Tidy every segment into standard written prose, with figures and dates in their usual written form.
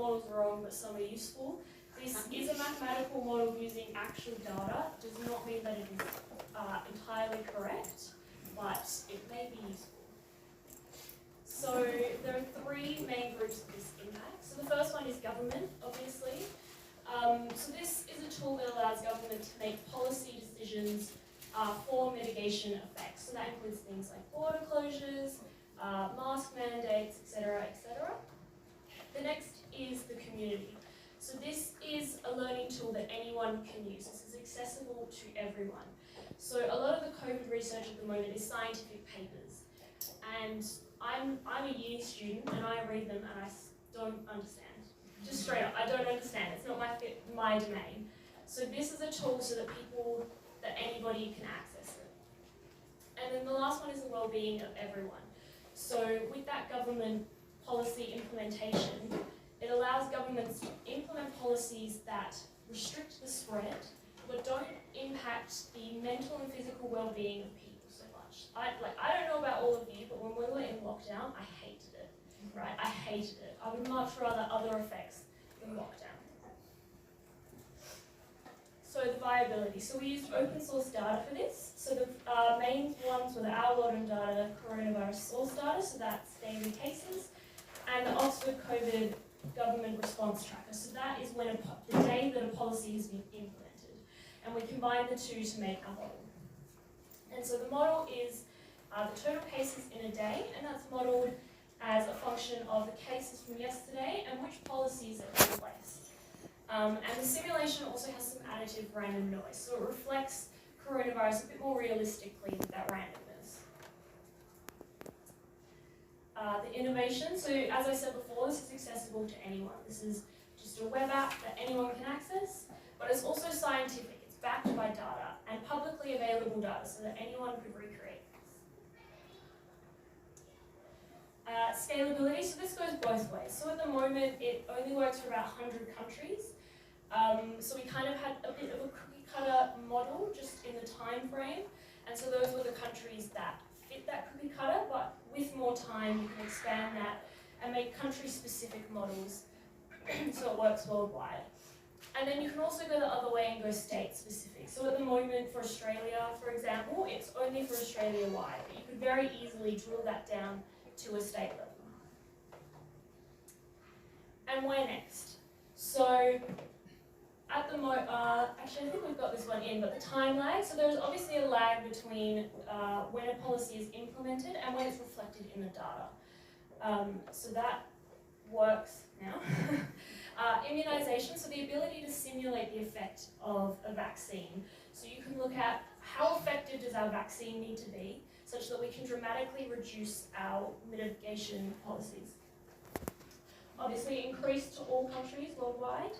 models are wrong, but some are useful. This is a mathematical model using actual data. It does not mean that it is entirely correct, but it may be useful. So there are three main groups of this impact. So the first one is government, obviously. So this is a tool that allows government to make policy decisions for mitigation effects. So that includes things like border closures, mask mandates, etc., etc. The next is the community. So this is a learning tool that anyone can use. This is accessible to everyone. So a lot of the COVID research at the moment is scientific papers. And I'm a uni student and I read them and I don't understand. Just straight up, I don't understand. It's not my domain. So this is a tool so that anybody can access it. And then the last one is the well-being of everyone. So with that government policy implementation, it allows governments to implement policies that restrict the spread, but don't impact the mental and physical well-being of people so much. I don't know about all of you, but when we were in lockdown, I hated it. Right? I hated it. I would much rather other effects than lockdown. So the viability. So we used open source data for this. So the main ones were the Our World in Data coronavirus source data, so that's daily cases, and the Oxford COVID government response tracker. So that is when the day that a policy has been implemented. And we combine the two to make a model. And so the model is the total cases in a day, and that's modeled as a function of the cases from yesterday and which policies are in place. And the simulation also has some additive random noise, so it reflects coronavirus a bit more realistically with that randomness. The innovation, so as I said before, this is accessible to anyone. This is just a web app that anyone can access, but it's also scientific. It's backed by data and publicly available data so that anyone could recreate this. Scalability, so this goes both ways. So at the moment, it only works for about 100 countries. So we kind of had a bit of a cookie cutter model just in the time frame, and so those were the countries that fit that cookie cutter, but with more time you can expand that and make country-specific models so it works worldwide. And then you can also go the other way and go state-specific. So at the moment for Australia, for example, it's only for Australia-wide, but you could very easily drill that down to a state level. And where next? So at the actually I think we've got this one in, but the time lag. So there's obviously a lag between when a policy is implemented and when it's reflected in the data. So that works now. Immunization, so the ability to simulate the effect of a vaccine. So you can look at how effective does our vaccine need to be such that we can dramatically reduce our mitigation policies. Obviously increased to all countries worldwide,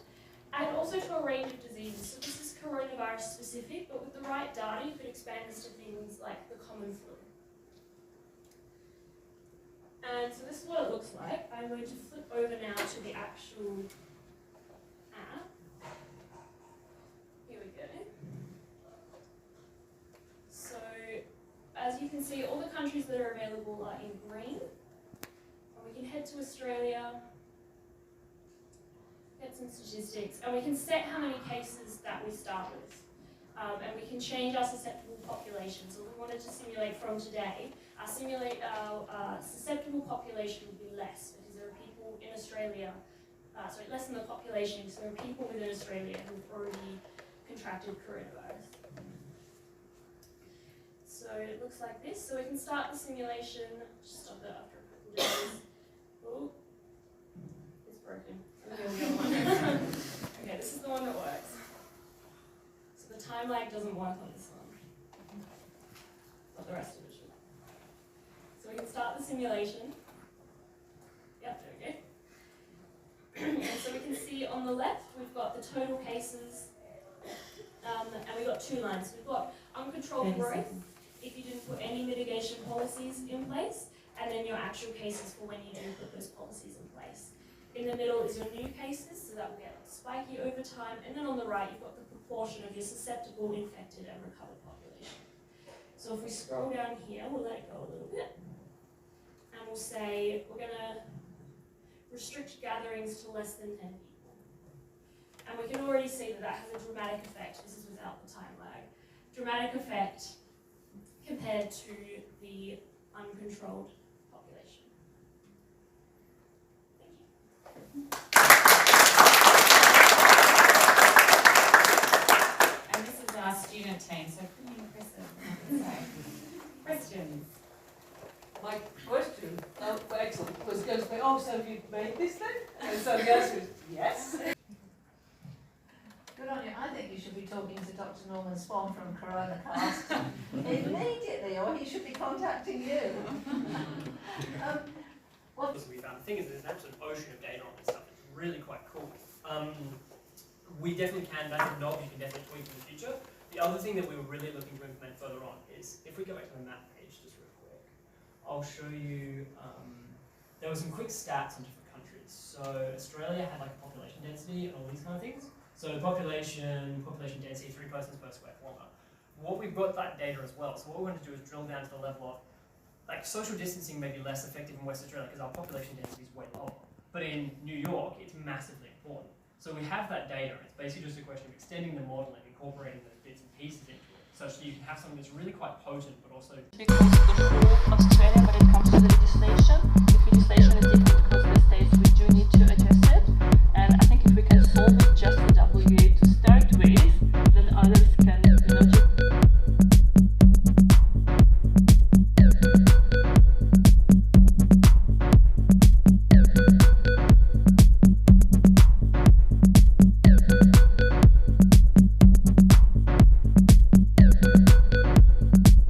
and also to a range of diseases. So this is coronavirus specific, but with the right data you could expand this to things like the common flu. And so this is what it looks like. I'm going to flip over now to the actual app. Here we go. So as you can see, all the countries that are available are in green. And we can head to Australia, get some statistics, and we can set how many cases that we start with. And we can change our susceptible population. So if we wanted to simulate from today, our susceptible population would be less because there are people in Australia, less than the population, because there are people within Australia who have already contracted coronavirus. So it looks like this. So we can start the simulation, just stop it after a couple of days. Oh, it's broken. Okay, this is the one that works. So the time lag doesn't work on this one, but the rest of it should. So we can start the simulation. Yep, there we go. And so we can see on the left we've got the total cases, and we've got two lines. We've got uncontrolled growth if you didn't put any mitigation policies in place, and then your actual cases for when you do put those policies in place. In the middle is your new cases, so that will get spiky over time, and then on the right you've got the proportion of your susceptible, infected and recovered population. So if we scroll down here, we'll let it go a little bit, and we'll say we're going to restrict gatherings to less than 10 people. And we can already see that that has a dramatic effect. This is without the time lag. Dramatic effect compared to the uncontrolled population. Thank you. And this is our student team, so pretty impressive, I would say. Questions? My question, excellent, was going to be, oh, so you've made this then? And so the answer is yes. Good on you. I think you should be talking to Dr. Norman Swan from CoronaCast immediately, or he should be contacting you. As we found, the thing is there's an absolute ocean of data on this stuff. It's really quite cool. We definitely can, that's a knob you can definitely tweak in the future. The other thing that we were really looking to implement further on is, if we go back to the map page just real quick, I'll show you, there were some quick stats on different countries. So Australia had like a population density and all these kind of things. So population density, 3 persons per square kilometre. What we've got that data as well. So what we're going to do is drill down to the level of, like, social distancing may be less effective in West Australia because our population density is way lower. But in New York, it's massively important. So we have that data, and it's basically just a question of extending the model and incorporating those bits and pieces into it, such that you can have something that's really quite potent, but also